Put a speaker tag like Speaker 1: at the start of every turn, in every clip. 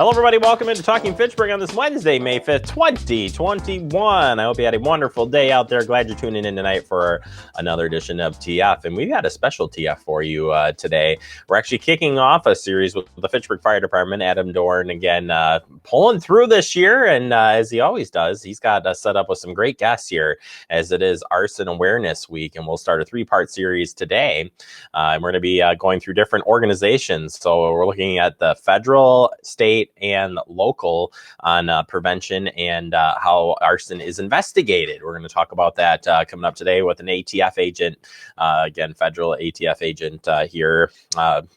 Speaker 1: Hello, everybody. Welcome into Talking Fitchburg on this Wednesday, May 5th, 2021. I hope you had a wonderful day out there. Glad you're tuning in tonight for another edition of TF. And we've got a special TF for you today. We're actually kicking off a series with the Fitchburg Fire Department. Adam Dorn, again, pulling through this year. And as he always does, he's got us set up with some great guests here, as it is Arson Awareness Week. And we'll start a three-part series today. And we're going to be going through different organizations. So we're looking at the federal, state, and local on prevention and how arson is investigated. We're going to talk about that coming up today with an ATF agent, again, federal ATF agent here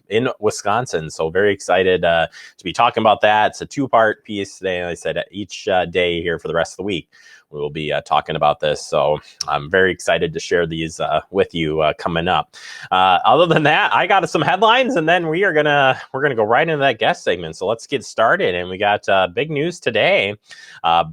Speaker 1: in Wisconsin. So very excited to be talking about that. It's a two-part piece today. And I said each day here for the rest of the week, we will be talking about this. So I'm very excited to share these with you coming up. Other than that, I got some headlines, and then we're gonna go right into that guest segment. So let's get started. And we got big news today.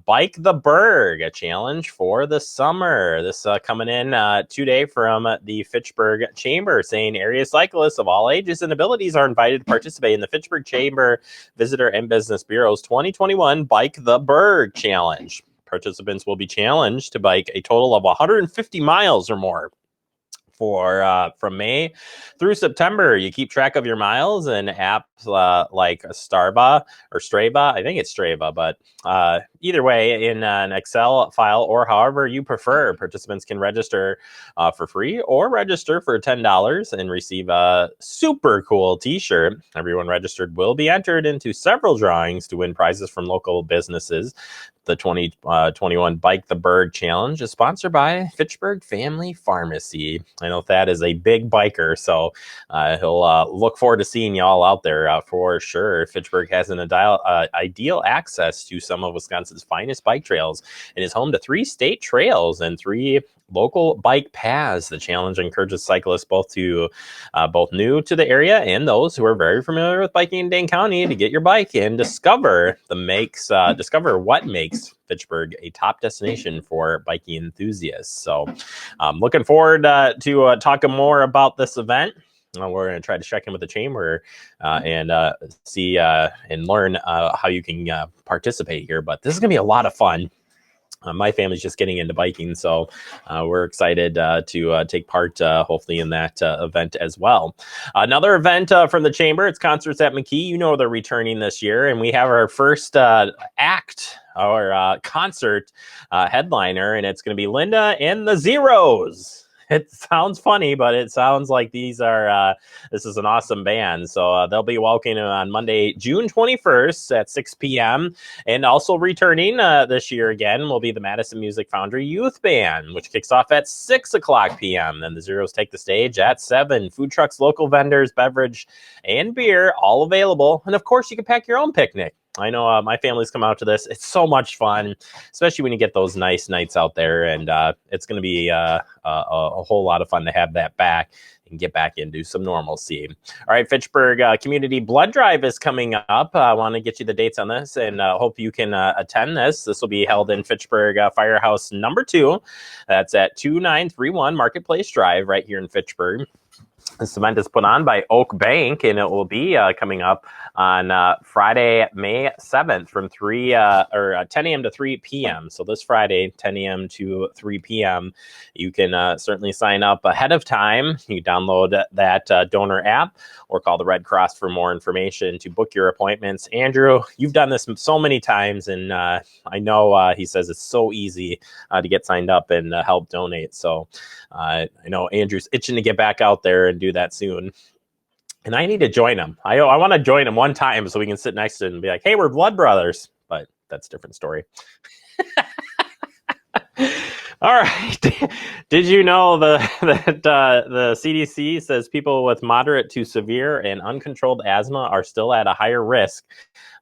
Speaker 1: Bike the Berg, a challenge for the summer. This coming in today from the Fitchburg Chamber, saying area cyclists of all ages and abilities are invited to participate in the Fitchburg Chamber Visitor and Business Bureau's 2021 Bike the Berg Challenge. Participants will be challenged to bike a total of 150 miles or more for from May through September. You keep track of your miles, and apps like Strava or Strava, I think it's Strava, but either way, in an Excel file or however you prefer. Participants can register for free or register for $10 and receive a super cool t-shirt. Everyone registered will be entered into several drawings to win prizes from local businesses. The 2021 Bike the Berg Challenge is sponsored by Fitchburg Family Pharmacy. I know Thad is a big biker, so he'll look forward to seeing y'all out there for sure. Fitchburg has an ideal access to some of Wisconsin's finest bike trails and is home to 3 state trails and 3 local bike paths. The challenge encourages cyclists both new to the area and those who are very familiar with biking in Dane County to get your bike and discover what makes Fitchburg a top destination for biking enthusiasts. So I'm looking forward to talking more about this event. We're going to try to check in with the chamber and see and learn how you can participate here. But this is going to be a lot of fun. My family's just getting into biking, so we're excited to take part, hopefully, in that event as well. Another event from the chamber, it's Concerts at McKee. You know they're returning this year, and we have our first act, our concert headliner, and it's going to be Linda and the Zeros. It sounds funny, but it sounds like this is an awesome band. So they'll be walking on Monday, June 21st at 6 p.m. And also returning this year again will be the Madison Music Foundry Youth Band, which kicks off at 6 o'clock p.m. Then the Zeros take the stage at 7. Food trucks, local vendors, beverage, and beer, all available. And of course, you can pack your own picnic. I know my family's come out to this. It's so much fun, especially when you get those nice nights out there. And it's going to be a whole lot of fun to have that back and get back into some normalcy. All right, Fitchburg Community Blood Drive is coming up. I want to get you the dates on this and hope you can attend this. This will be held in Fitchburg Firehouse number 2. That's at 2931 Marketplace Drive right here in Fitchburg. This event is put on by Oak Bank, and it will be coming up on Friday, May 7th from 10 a.m. to 3 p.m. So this Friday, 10 a.m. to 3 p.m. You can certainly sign up ahead of time. You download that donor app or call the Red Cross for more information to book your appointments. Andrew, you've done this so many times, and I know he says it's so easy to get signed up and help donate. So I know Andrew's itching to get back out there and do that soon. And I need to join him. I want to join him one time so we can sit next to him and be like, hey, we're blood brothers. But that's a different story. All right. Did you know that the CDC says people with moderate to severe and uncontrolled asthma are still at a higher risk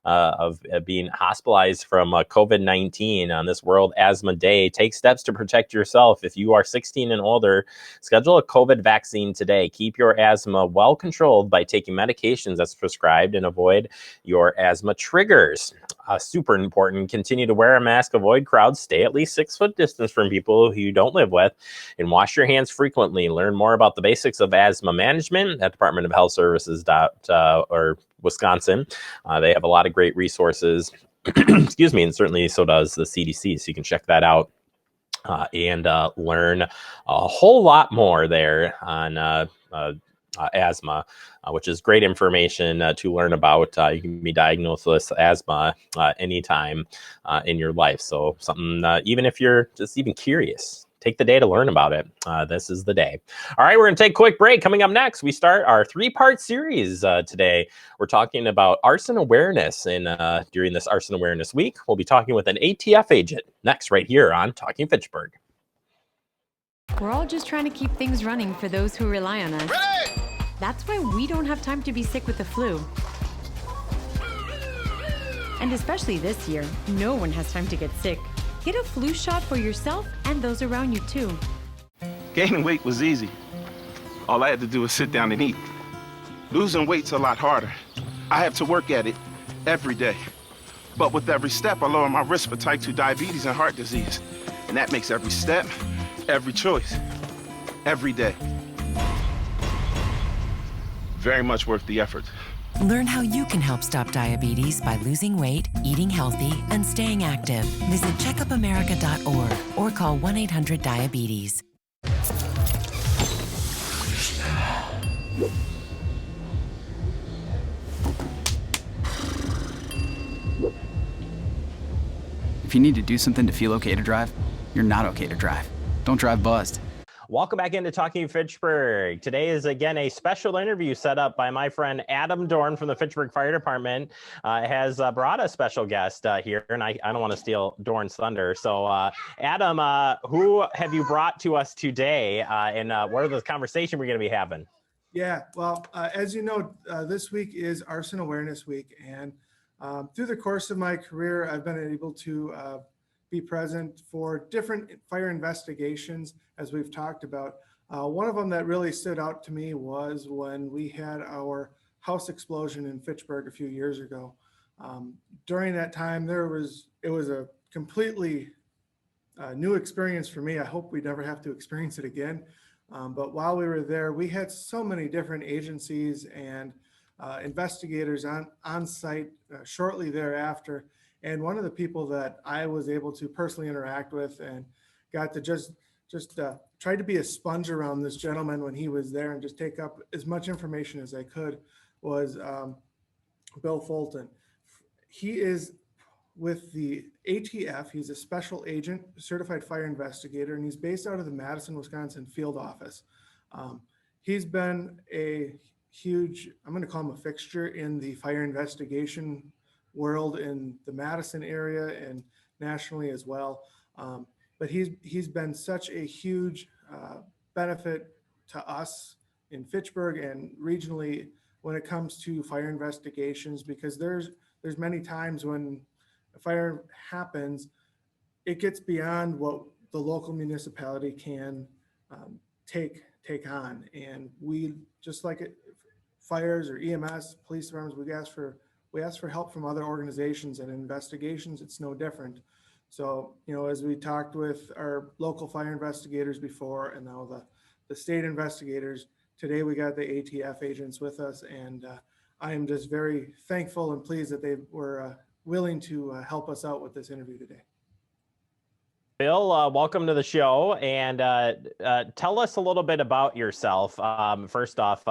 Speaker 1: of being hospitalized from COVID-19 on this World Asthma Day? Take steps to protect yourself. If you are 16 and older, schedule a COVID vaccine today. Keep your asthma well controlled by taking medications as prescribed and avoid your asthma triggers. Super important. Continue to wear a mask, avoid crowds, stay at least 6 foot distance from people who you don't live with, and wash your hands frequently. Learn more about the basics of asthma management at Department of Health Services or Wisconsin. They have a lot of great resources. Excuse me, and certainly so does the CDC. So you can check that out and learn a whole lot more there on asthma, which is great information to learn about. You can be diagnosed with asthma anytime in your life. So something, even if you're just even curious, take the day to learn about it. This is the day. All right, we're going to take a quick break. Coming up next, we start our 3-part series today. We're talking about arson awareness. And during this Arson Awareness Week, we'll be talking with an ATF agent next right here on Talking Fitchburg.
Speaker 2: We're all just trying to keep things running for those who rely on us.
Speaker 3: Ready?
Speaker 2: That's why we don't have time to be sick with the flu. And especially this year, no one has time to get sick. Get a flu shot for yourself and those around you too.
Speaker 3: Gaining weight was easy. All I had to do was sit down and eat. Losing weight's a lot harder. I have to work at it every day. But with every step, I lower my risk for type 2 diabetes and heart disease. And that makes every step, every choice, every day very much worth the effort.
Speaker 4: Learn how you can help stop diabetes by losing weight, eating healthy, and staying active. Visit checkupamerica.org or call 1-800-DIABETES.
Speaker 5: If you need to do something to feel okay to drive, you're not okay to drive. Don't drive buzzed.
Speaker 1: Welcome back into Talking Fitchburg. Today is again a special interview set up by my friend Adam Dorn from the Fitchburg Fire Department. Has brought a special guest here, and I don't want to steal Dorn's thunder. So Adam, who have you brought to us today, and what are the conversation we're going to be having?
Speaker 6: Yeah, well, as you know, this week is Arson Awareness Week, and through the course of my career, I've been able to be present for different fire investigations, as we've talked about. One of them that really stood out to me was when we had our house explosion in Fitchburg a few years ago. During that time, it was a completely new experience for me. I hope we never have to experience it again. But while we were there, we had so many different agencies and investigators on site shortly thereafter. And one of the people that I was able to personally interact with and got to just try to be a sponge around this gentleman when he was there and just take up as much information as I could was Bill Fulton. He is with the ATF. He's a special agent, certified fire investigator, and he's based out of the Madison, Wisconsin field office. He's been a huge, I'm going to call him a fixture in the fire investigation world in the Madison area and nationally as well. But he's been such a huge benefit to us in Fitchburg and regionally when it comes to fire investigations, because there's many times when a fire happens, it gets beyond what the local municipality can take on. And we, just like it, fires or EMS, police departments, we ask for help from other organizations, and investigations, it's no different. So, as we talked with our local fire investigators before, and now the state investigators, today we got the ATF agents with us, and I am just very thankful and pleased that they were willing to help us out with this interview today.
Speaker 1: Bill, welcome to the show, and tell us a little bit about yourself. First off,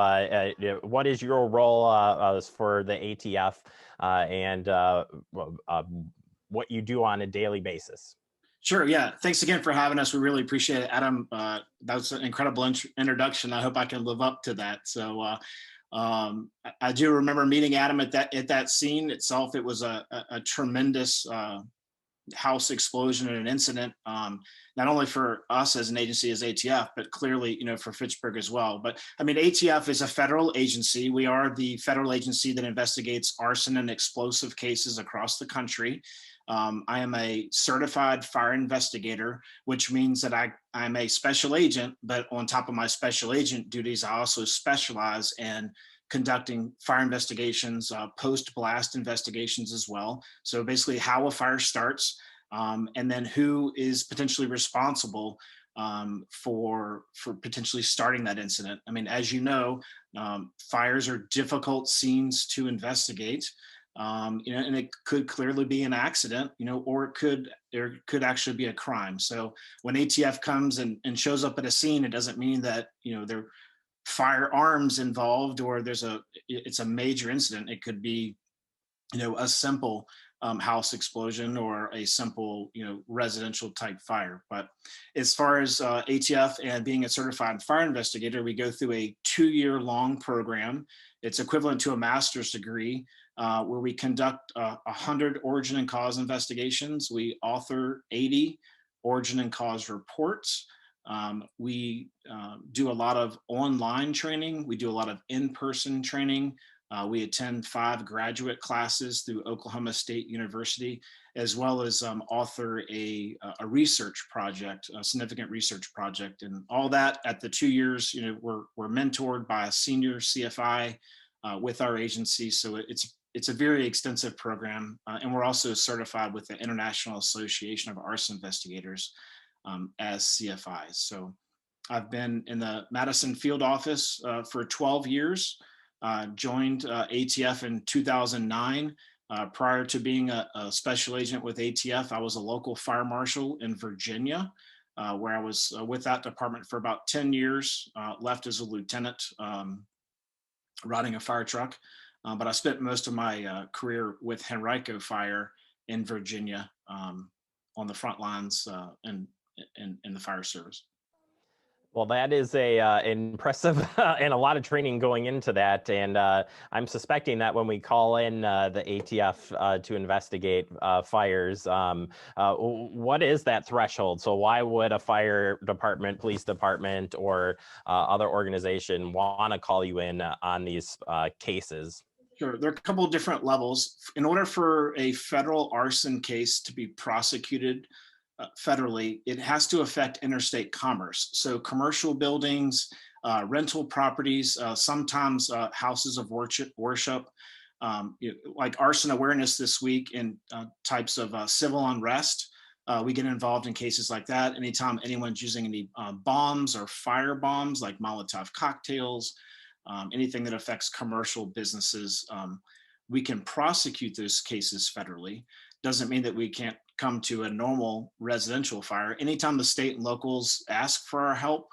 Speaker 1: what is your role for the ATF and what you do on a daily basis?
Speaker 7: Sure. Yeah. Thanks again for having us. We really appreciate it, Adam. That was an incredible introduction. I hope I can live up to that. So I do remember meeting Adam at that scene itself. It was a tremendous house explosion and an incident, not only for us as an agency as ATF, but clearly, for Fitchburg as well. But I mean, ATF is a federal agency. We are the federal agency that investigates arson and explosive cases across the country. I am a certified fire investigator, which means that I'm a special agent, but on top of my special agent duties, I also specialize in conducting fire investigations, post-blast investigations as well. So basically how a fire starts, and then who is potentially responsible for potentially starting that incident. I mean, as you know, Fires are difficult scenes to investigate, and it could clearly be an accident, or it could actually be a crime. So when ATF comes and shows up at a scene, it doesn't mean that there are firearms involved or it's a major incident. It could be a simple house explosion or a simple residential type fire. But as far as ATF and being a certified fire investigator, we go through a 2-year long program. It's equivalent to a master's degree, where we conduct 100 origin and cause investigations. We author 80 origin and cause reports. We do a lot of online training. We do a lot of in-person training. We attend 5 graduate classes through Oklahoma State University, as well as author a research project, a significant research project. And all that at the 2 years, we're mentored by a senior CFI with our agency. So it's a very extensive program. And we're also certified with the International Association of Arson Investigators as CFIs. So I've been in the Madison field office for 12 years. Joined ATF in 2009. Prior to being a special agent with ATF, I was a local fire marshal in Virginia, where I was with that department for about 10 years, left as a lieutenant, riding a fire truck. But I spent most of my career with Henrico Fire in Virginia, on the front lines in the fire service.
Speaker 1: Well, that is a impressive and a lot of training going into that. And I'm suspecting that when we call in the ATF to investigate fires, what is that threshold? So why would a fire department, police department, or other organization want to call you in on these cases?
Speaker 7: Sure. There are a couple of different levels. In order for a federal arson case to be prosecuted federally, it has to affect interstate commerce. So commercial buildings, rental properties, sometimes houses of worship, like arson awareness this week in types of civil unrest. We get involved in cases like that. Anytime anyone's using any bombs or fire bombs, like Molotov cocktails, anything that affects commercial businesses, we can prosecute those cases federally. Doesn't mean that we can't come to a normal residential fire. Anytime the state and locals ask for our help,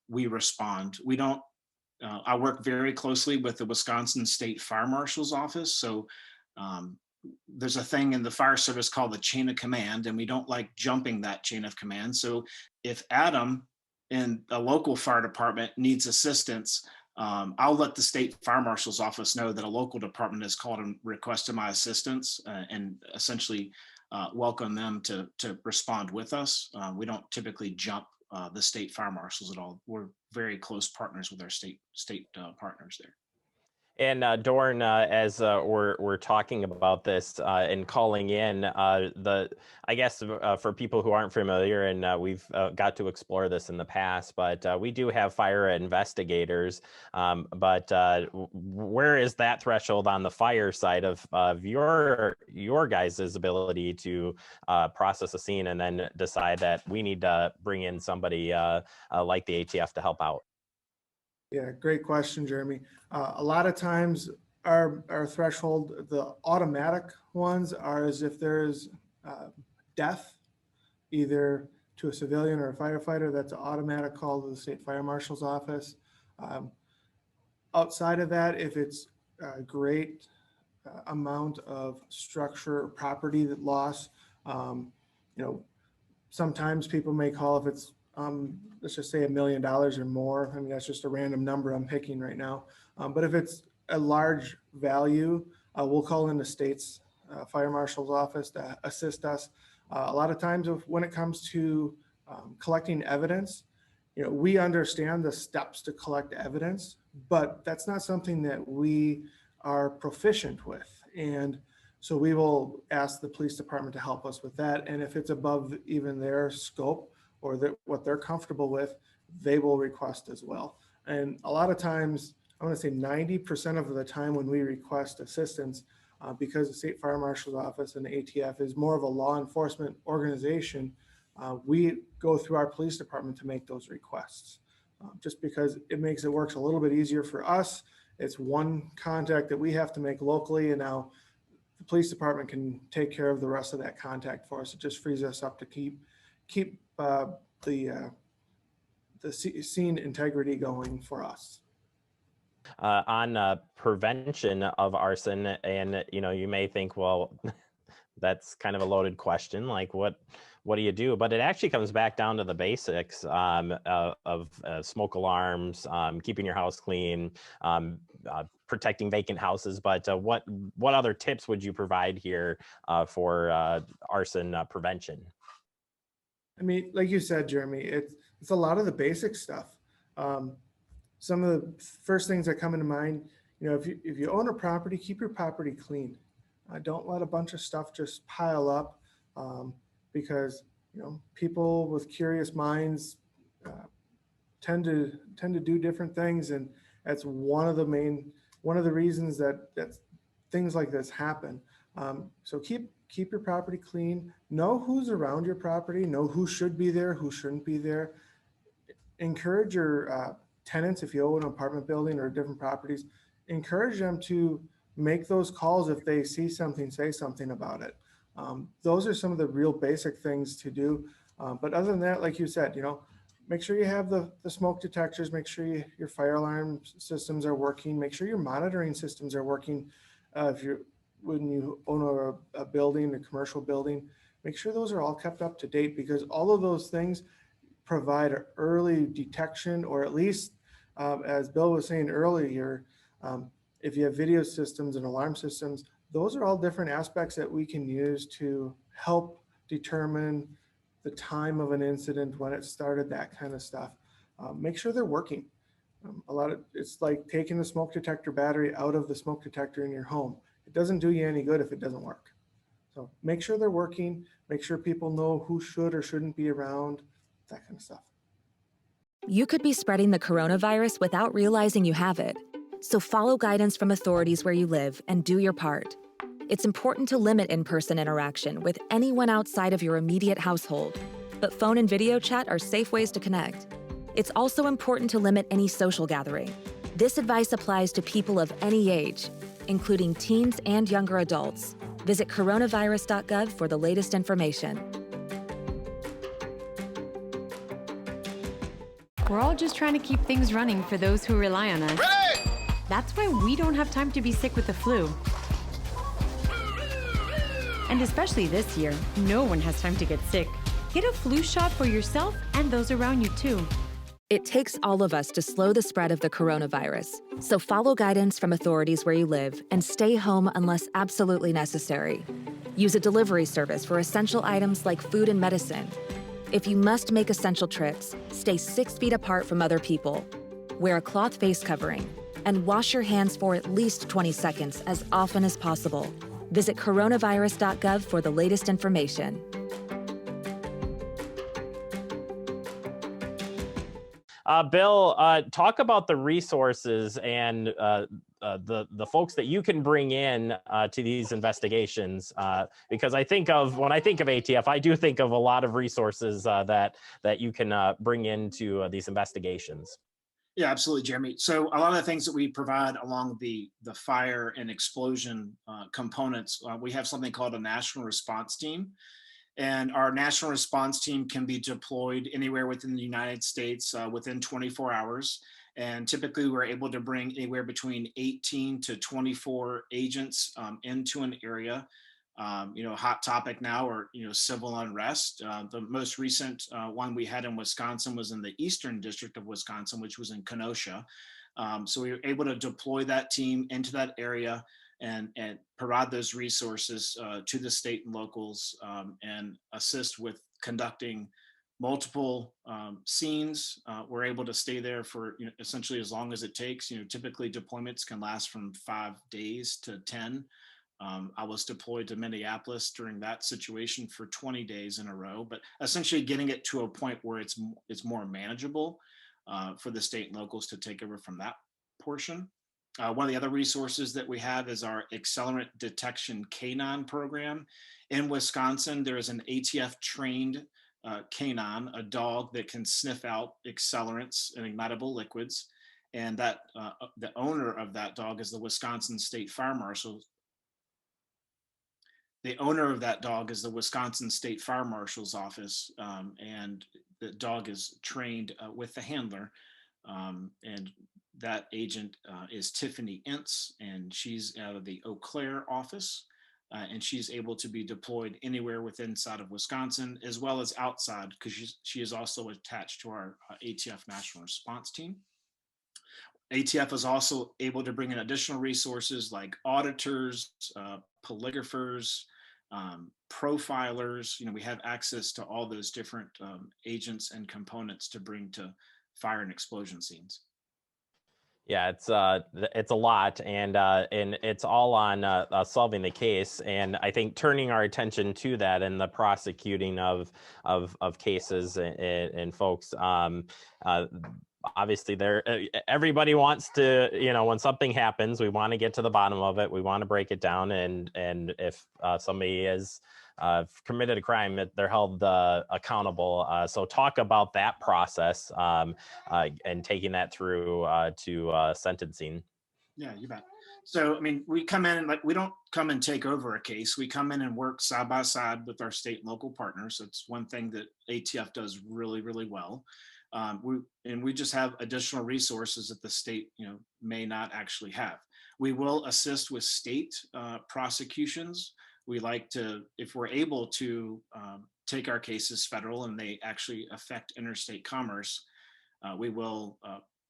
Speaker 7: we respond. We don't, I work very closely with the Wisconsin State Fire Marshal's office. So there's a thing in the fire service called the chain of command, and we don't like jumping that chain of command. So if Adam in a local fire department needs assistance, I'll let the state fire marshal's office know that a local department has called and requested my assistance, and essentially welcome them to respond with us. We don't typically jump the state fire marshals at all. We're very close partners with our state partners there.
Speaker 1: And Dorn, as we're talking about this and calling in, I guess for people who aren't familiar, and we've got to explore this in the past, but we do have fire investigators. But where is that threshold on the fire side of your guys' ability to process a scene and then decide that we need to bring in somebody like the ATF to help out?
Speaker 6: Yeah, great question, Jeremy. A lot of times our threshold, the automatic ones, are as if there's death, either to a civilian or a firefighter. That's an automatic call to the state fire marshal's office. Outside of that, if it's a great amount of structure or property that loss, sometimes people may call if it's let's just say $1 million or more. I mean, that's just a random number I'm picking right now. But if it's a large value, we'll call in the state's fire marshal's office to assist us. A lot of times when it comes to collecting evidence, we understand the steps to collect evidence, but that's not something that we are proficient with. And so we will ask the police department to help us with that. And if it's above even their scope, or what they're comfortable with, they will request as well. And a lot of times, I want to say 90% of the time when we request assistance, because the State Fire Marshal's Office and the ATF is more of a law enforcement organization, we go through our police department to make those requests. just because it works a little bit easier for us. It's one contact that we have to make locally, and now the police department can take care of the rest of that contact for us. It just frees us up to keep the scene integrity going for us.
Speaker 1: On prevention of arson, and you may think, well, that's kind of a loaded question. Like, what do you do? But it actually comes back down to the basics of smoke alarms, keeping your house clean, protecting vacant houses. But what other tips would you provide here for arson prevention?
Speaker 6: I mean, like you said, Jeremy, it's a lot of the basic stuff. Some of the first things that come into mind, if you own a property, keep your property clean. Don't let a bunch of stuff just pile up, because people with curious minds tend to do different things, and that's one of the reasons that things like this happen. So keep your property clean. Know who's around your property. Know who should be there, who shouldn't be there. Encourage your tenants, if you own an apartment building or different properties, encourage them to make those calls if they see something, say something about it. Those are some of the real basic things to do. But other than that, like you said, make sure you have the smoke detectors, make sure your fire alarm systems are working, make sure your monitoring systems are working. When you own a building, a commercial building, make sure those are all kept up to date, because all of those things provide an early detection, or at least, as Bill was saying earlier, if you have video systems and alarm systems, those are all different aspects that we can use to help determine the time of an incident, when it started, that kind of stuff. Make sure they're working. It's like taking the smoke detector battery out of the smoke detector in your home. It doesn't do you any good if it doesn't work. So make sure they're working, make sure people know who should or shouldn't be around, that kind of stuff.
Speaker 8: You could be spreading the coronavirus without realizing you have it. So follow guidance from authorities where you live and do your part. It's important to limit in-person interaction with anyone outside of your immediate household, but phone and video chat are safe ways to connect. It's also important to limit any social gathering. This advice applies to people of any age, including teens and younger adults. Visit coronavirus.gov for the latest information.
Speaker 2: We're all just trying to keep things running for those who rely on us. That's why we don't have time to be sick with the flu. And especially this year, no one has time to get sick. Get a flu shot for yourself and those around you too.
Speaker 8: It takes all of us to slow the spread of the coronavirus. So follow guidance from authorities where you live and stay home unless absolutely necessary. Use a delivery service for essential items like food and medicine. If you must make essential trips, stay 6 feet apart from other people. Wear a cloth face covering and wash your hands for at least 20 seconds as often as possible. Visit coronavirus.gov for the latest information.
Speaker 1: Bill, talk about the resources and the folks that you can bring in to these investigations, because when I think of ATF, I do think of a lot of resources that you can bring into these investigations.
Speaker 7: Yeah, absolutely, Jeremy. So a lot of the things that we provide along the fire and explosion components, we have something called a national response team. And our national response team can be deployed anywhere within the United States within 24 hours. And typically we're able to bring anywhere between 18 to 24 agents into an area. Hot topic now, or civil unrest. The most recent one we had in Wisconsin was in the Eastern District of Wisconsin, which was in Kenosha. So we were able to deploy that team into that area and provide those resources to the state and locals, and assist with conducting multiple scenes. We're able to stay there for essentially as long as it takes. Typically deployments can last from 5 days to 10. I was deployed to Minneapolis during that situation for 20 days in a row, but essentially getting it to a point where it's more manageable for the state and locals to take over from that portion. One of the other resources that we have is our Accelerant Detection Canine program. In Wisconsin, there is an ATF trained Canine, a dog that can sniff out accelerants and ignitable liquids. And that the owner of that dog is the Wisconsin State Fire Marshal. The owner of that dog is the Wisconsin State Fire Marshal's office, and the dog is trained with the handler. And that agent is Tiffany Ince, and she's out of the Eau Claire office. And she's able to be deployed anywhere within inside of Wisconsin, as well as outside, because she is also attached to our ATF National Response Team. ATF is also able to bring in additional resources like auditors, polygraphers, profilers. We have access to all those different agents and components to bring to fire and explosion scenes.
Speaker 1: Yeah, it's a lot, and it's all on solving the case, and I think turning our attention to that and the prosecuting of cases and folks. Obviously, everybody wants to, when something happens, we want to get to the bottom of it. We want to break it down, and if somebody is committed a crime, they're held accountable. So talk about that process and taking that through to sentencing.
Speaker 7: Yeah, you bet. So, we come in and we don't come and take over a case. We come in and work side by side with our state and local partners. It's one thing that ATF does really, really well. We just have additional resources that the state, may not actually have. We will assist with state prosecutions. We like to, if we're able to take our cases federal and they actually affect interstate commerce, we will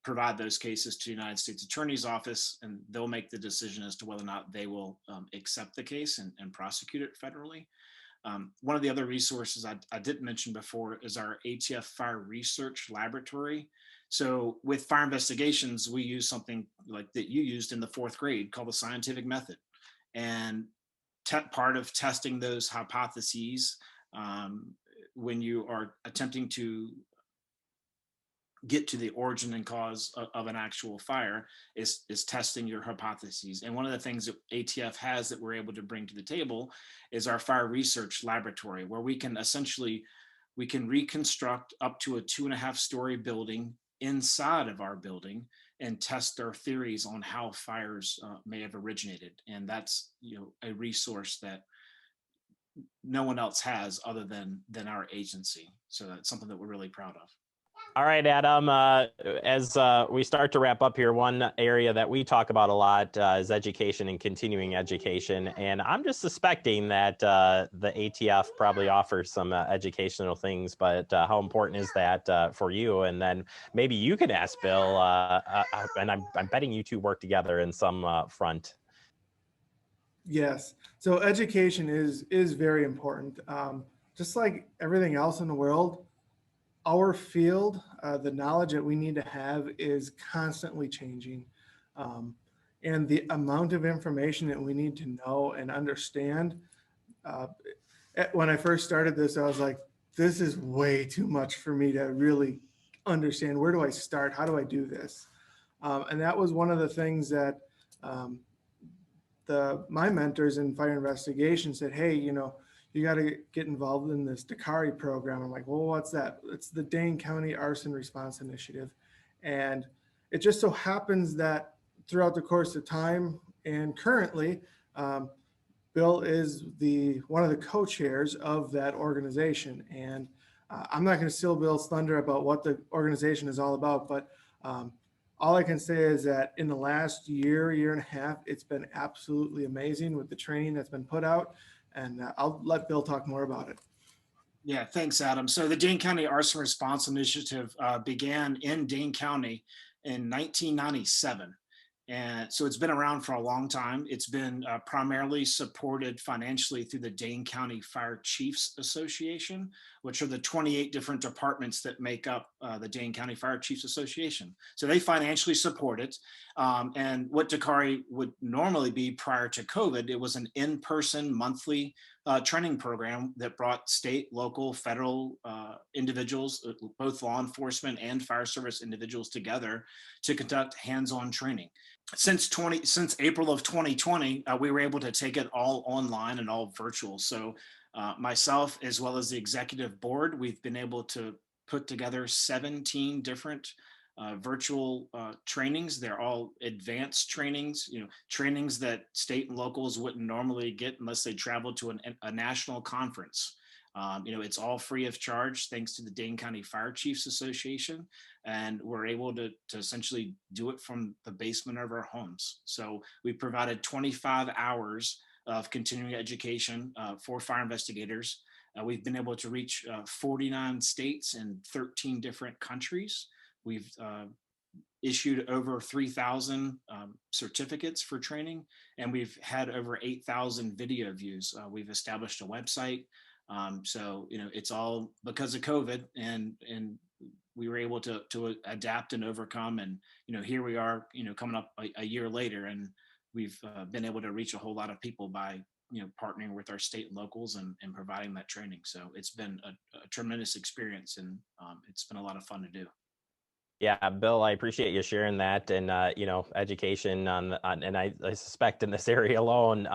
Speaker 7: provide those cases to the United States Attorney's Office, and they'll make the decision as to whether or not they will accept the case and prosecute it federally. One of the other resources I didn't mention before is our ATF Fire Research Laboratory. So with fire investigations, we use something like that you used in the 4th grade called the scientific method. And part of testing those hypotheses when you are attempting to get to the origin and cause of an actual fire is testing your hypotheses. And one of the things that ATF has that we're able to bring to the table is our fire research laboratory, where we can reconstruct up to a 2.5-story building inside of our building and test our theories on how fires may have originated. And that's a resource that no one else has other than our agency. So that's something that we're really proud of.
Speaker 1: All right, Adam, as we start to wrap up here, one area that we talk about a lot is education and continuing education. And I'm just suspecting that the ATF probably offers some educational things, but how important is that for you? And then maybe you could ask Bill, and I'm betting you two work together in some front.
Speaker 6: Yes. So education is very important. Just like everything else in the world, our field, the knowledge that we need to have is constantly changing. And the amount of information that we need to know and understand. When I first started this, I was like, this is way too much for me to really understand. Where do I start? How do I do this? And that was one of the things that my mentors in fire investigation said, hey, you got to get involved in this DCARI program. I'm like, well, what's that? It's the Dane County Arson Response Initiative. And it just so happens that throughout the course of time and currently, Bill is one of the co-chairs of that organization. And I'm not going to steal Bill's thunder about what the organization is all about, but all I can say is that in the last year and a half, it's been absolutely amazing with the training that's been put out. And I'll let Bill talk more about it.
Speaker 7: Yeah, thanks, Adam. So the Dane County Arson Response Initiative began in Dane County in 1997. And so it's been around for a long time. It's been primarily supported financially through the Dane County Fire Chiefs Association, which are the 28 different departments that make up the Dane County Fire Chiefs Association. So they financially support it. And what DCARI would normally be prior to COVID, it was an in-person monthly training program that brought state, local, federal individuals, both law enforcement and fire service individuals together to conduct hands-on training. Since April of 2020, we were able to take it all online and all virtual. So Myself, as well as the executive board, we've been able to put together 17 different virtual trainings. They're all advanced trainings, trainings that state and locals wouldn't normally get unless they travel to a national conference. It's all free of charge thanks to the Dane County Fire Chiefs Association. And we're able to essentially do it from the basement of our homes. So we provided 25 hours of continuing education for fire investigators. We've been able to reach 49 states and 13 different countries. We've issued over 3,000 certificates for training, and we've had over 8,000 video views. We've established a website. So, it's all because of COVID, and we were able to adapt and overcome. And, here we are, coming up a year later, and we've been able to reach a whole lot of people by, partnering with our state and locals and providing that training. So it's been a tremendous experience, and it's been a lot of fun to do.
Speaker 1: Yeah, Bill, I appreciate you sharing that. And, education on and I suspect in this area alone,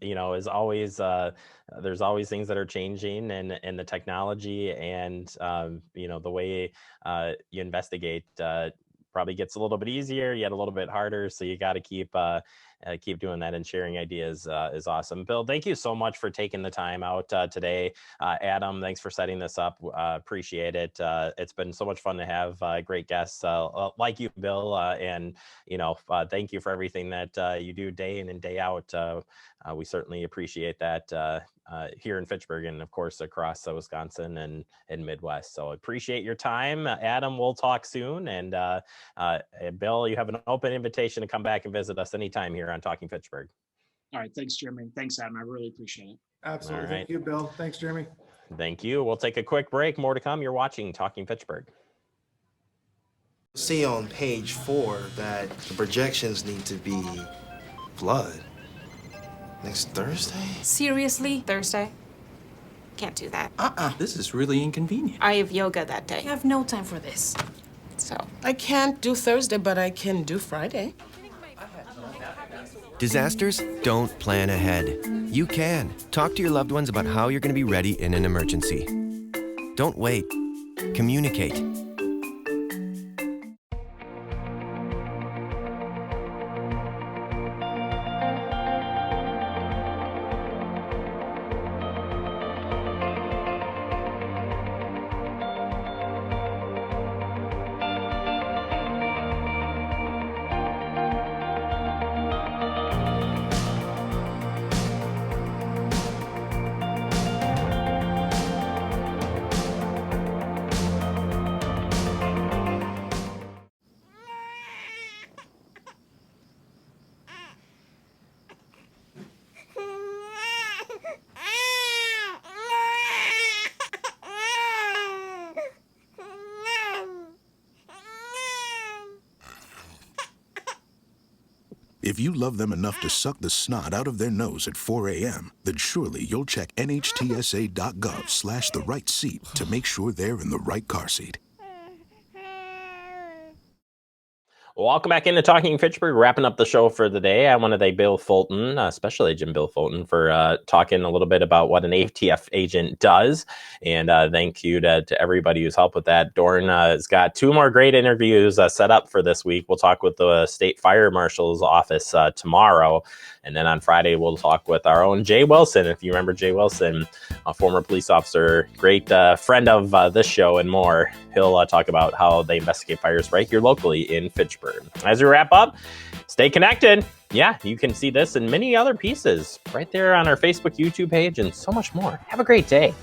Speaker 1: is always, there's always things that are changing, and the technology and, the way you investigate probably gets a little bit easier, yet a little bit harder. So you got to keep doing that, and sharing ideas is awesome. Bill, thank you so much for taking the time out today. Adam, thanks for setting this up. Appreciate it. It's been so much fun to have great guests like you, Bill. And thank you for everything that you do day in and day out. We certainly appreciate that here in Fitchburg, and of course across Wisconsin and Midwest. So appreciate your time. Adam, we'll talk soon. And Bill, you have an open invitation to come back and visit us anytime here on Talking Fitchburg.
Speaker 7: All right. Thanks, Jeremy. Thanks, Adam. I really appreciate it.
Speaker 6: Absolutely.
Speaker 1: All right.
Speaker 6: Thank you, Bill. Thanks, Jeremy.
Speaker 1: Thank you. We'll take a quick break. More to come. You're watching Talking Fitchburg.
Speaker 9: See on page 4 that the projections need to be flood next Thursday.
Speaker 10: Seriously? Thursday? Can't do that.
Speaker 11: This is really inconvenient.
Speaker 10: I have yoga that day.
Speaker 12: I have no time for this.
Speaker 10: So
Speaker 12: I can't do Thursday, but I can do Friday.
Speaker 13: Disasters don't plan ahead. You can. Talk to your loved ones about how you're going to be ready in an emergency. Don't wait. Communicate.
Speaker 14: If you love them enough to suck the snot out of their nose at 4 a.m., then surely you'll check nhtsa.gov/the right seat to make sure they're in the right car seat.
Speaker 1: Welcome back into Talking Fitchburg, wrapping up the show for the day. I want to thank Bill Fulton, Special Agent Bill Fulton, for talking a little bit about what an ATF agent does. And thank you to everybody who's helped with that. Dorn has got 2 more great interviews set up for this week. We'll talk with the State Fire Marshal's office tomorrow. And then on Friday, we'll talk with our own Jay Wilson. If you remember Jay Wilson, a former police officer, great friend of this show and more. He'll talk about how they investigate fires right here locally in Fitchburg. As we wrap up, stay connected. Yeah, you can see this and many other pieces right there on our Facebook, YouTube page, and so much more. Have a great day.